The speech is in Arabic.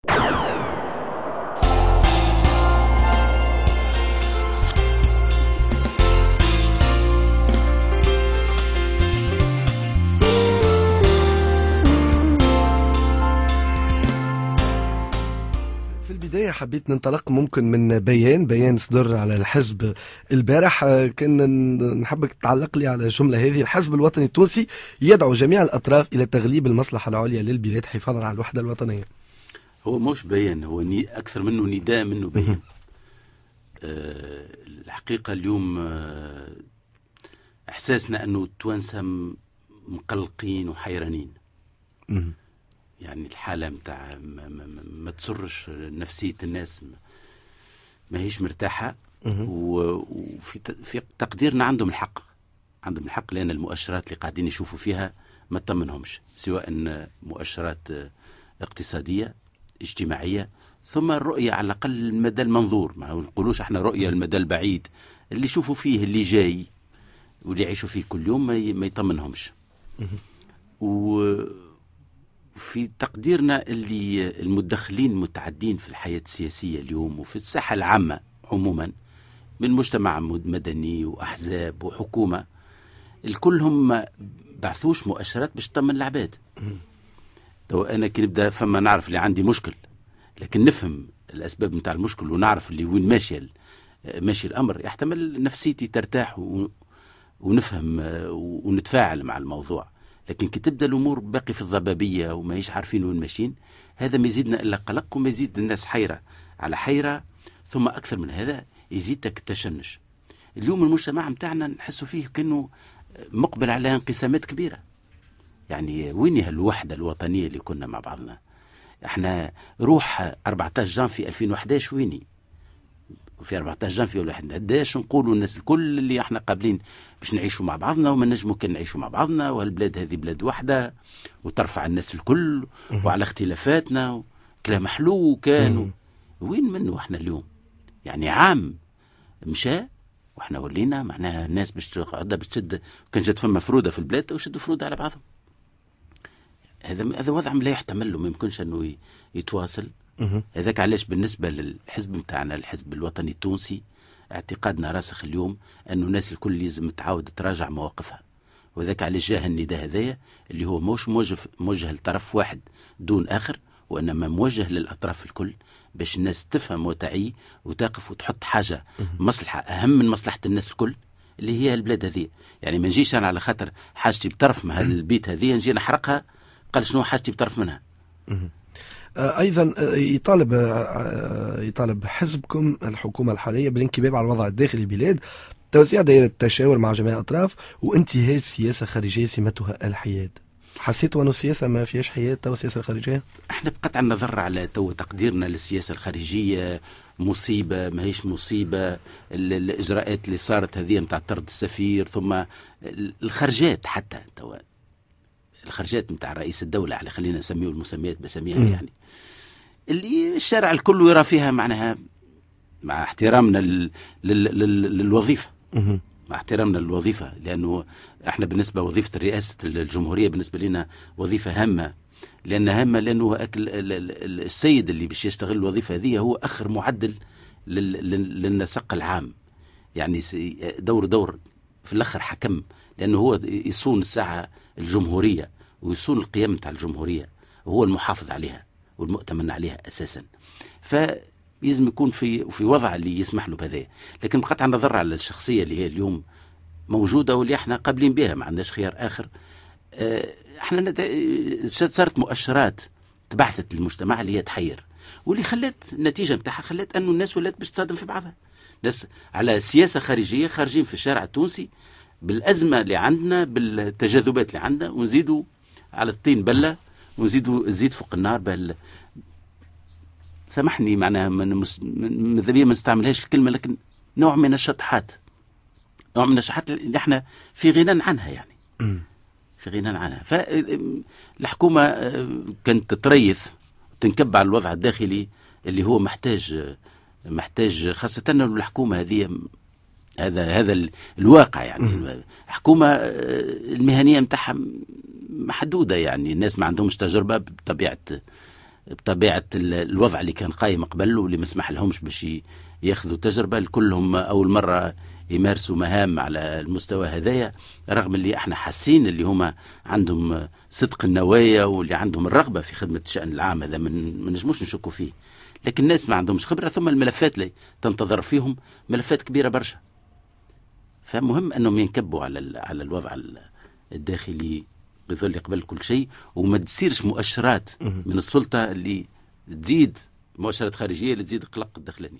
في البداية حبيت ننطلق ممكن من بيان صدر على الحزب البارح. كان نحبك تعلق لي على الجملة هذه: الحزب الوطني التونسي يدعو جميع الأطراف إلى تغليب المصلحة العليا للبلاد حفاظا على الوحدة الوطنية. هو مش بيان، هو أكثر منه نداء منه بيان. الحقيقة اليوم إحساسنا أنه التوانسة مقلقين وحيرانين. يعني الحالة متاع ما تسرش نفسية الناس، ما هيش مرتاحة. وفي تقديرنا عندهم الحق، لأن المؤشرات اللي قاعدين يشوفوا فيها ما تطمنهمش، سواء مؤشرات اقتصادية اجتماعية، ثم الرؤية على الأقل المدى المنظور. ما نقولوش احنا رؤية المدى البعيد اللي يشوفوا فيه اللي جاي واللي يعيشوا فيه كل يوم ما يطمنهمش. وفي تقديرنا اللي المدخلين المتعدين في الحياة السياسية اليوم وفي الساحة العامة عموما، من مجتمع مدني وأحزاب وحكومة، الكلهم ما بعثوش مؤشرات باش تطمن العباد. تو أنا كي نبدأ فما نعرف اللي عندي مشكل، لكن نفهم الأسباب متاع المشكل ونعرف اللي وين ماشي الأمر، يحتمل نفسيتي ترتاح ونفهم ونتفاعل مع الموضوع. لكن كي تبدأ الأمور باقي في الضبابية وما هيش عارفين وين ماشيين، هذا ما يزيدنا إلا قلق، وما يزيد الناس حيرة على حيرة، ثم أكثر من هذا يزيدك التشنج. اليوم المجتمع متاعنا نحسوا فيه كأنه مقبل على انقسامات كبيرة. يعني وين الوحدة الوطنية اللي كنا مع بعضنا؟ احنا روح 14 جانفي 2011 ويني؟ وفي 14 جانفي 2011 نقولوا الناس الكل اللي احنا قابلين باش نعيشوا مع بعضنا وما نجموا كان نعيشوا مع بعضنا، والبلاد هذه بلاد واحدة وترفع الناس الكل وعلى اختلافاتنا كلام حلو كان. وين منه احنا اليوم؟ يعني عام مشى واحنا ولينا معناها الناس باش قاعده بتشد، كان جات فما فرودة في البلاد وشدوا فرودة على بعضهم. هذا وضع لا يحتمل له، ما يمكنش انه يتواصل. هذاك علاش بالنسبه للحزب نتاعنا الحزب الوطني التونسي اعتقادنا راسخ اليوم انه الناس الكل لازم تعاود تراجع مواقفها. وذاك علاش جاه النداء هذايا اللي هو مش موجه لطرف واحد دون اخر، وانما موجه للاطراف الكل باش الناس تفهم وتعي وتقف وتحط حاجه مصلحه اهم من مصلحه الناس الكل اللي هي البلاد هذه. يعني ما نجيش انا على خاطر حاجتي بطرف من هالبيت هذه نجي نحرقها، قال شنو حاجتي بطرف منها. أيضا يطالب حزبكم الحكومة الحالية بالانكباب على الوضع الداخلي البلاد، توسيع دائرة التشاور مع جميع الأطراف، وانتهاج سياسة خارجية سمتها الحياد. حسيتوا أن السياسة ما فيهاش حياد تو السياسة الخارجية؟ احنا بقطع النظر على تو تقديرنا للسياسة الخارجية مصيبة ما هيش مصيبة، الإجراءات اللي صارت هذه متاع طرد السفير، ثم الخرجات حتى تو الخرجات متاع رئيس الدولة، على خلينا نسميه المسميات بسميها يعني اللي الشارع الكل يرى فيها معناها، مع احترامنا للوظيفة، مع احترامنا للوظيفة، لأنه احنا بالنسبة وظيفة رئاسة الجمهورية بالنسبة لنا وظيفة هامة، لأنه السيد اللي باش يشتغل الوظيفة هذه هو آخر معدل للنسق العام. يعني دور في الآخر حكم، لأنه هو يصون الساعة الجمهورية ويصون القيم بتاع الجمهورية، وهو المحافظ عليها والمؤتمن عليها أساسا. فيزم يكون في وضع اللي يسمح له بهذا. لكن بقطع النظر على الشخصية اللي هي اليوم موجودة واللي احنا قابلين بها، ما عندناش خيار آخر. احنا صارت مؤشرات تبعثت للمجتمع اللي هي تحير، واللي خلت النتيجة بتاعها خلت أنه الناس ولات باش تصادم في بعضها. ناس على سياسة خارجية خارجين في الشارع التونسي بالأزمة اللي عندنا، بالتجاذبات اللي عندنا، ونزيدوا على الطين بلة ونزيدوا الزيت فوق النار سامحني معناها ماذا بيا ما نستعملهاش الكلمة، لكن نوع من الشطحات اللي احنا في غنى عنها، يعني في غنى عنها. فالحكومة كانت تتريث وتنكب على الوضع الداخلي اللي هو محتاج خاصة الحكومة هذه، هذا الواقع. يعني حكومة المهنية متاعها محدودة، يعني الناس ما عندهمش تجربة بطبيعة بطبيعة الوضع اللي كان قايم قبل واللي ما سمح لهمش باش ياخذوا تجربة، كلهم أول مرة يمارسوا مهام على المستوى هذايا، رغم اللي احنا حاسين اللي هما عندهم صدق النوايا واللي عندهم الرغبة في خدمة الشأن العام، هذا من نجموش نشكوا فيه. لكن الناس ما عندهمش خبرة، ثم الملفات اللي تنتظر فيهم ملفات كبيرة برشا. فمهم أنهم ينكبوا على الوضع الداخلي بظل قبل كل شيء، وما تصيرش مؤشرات من السلطة اللي تزيد، مؤشرات خارجية اللي تزيد القلق الداخلي.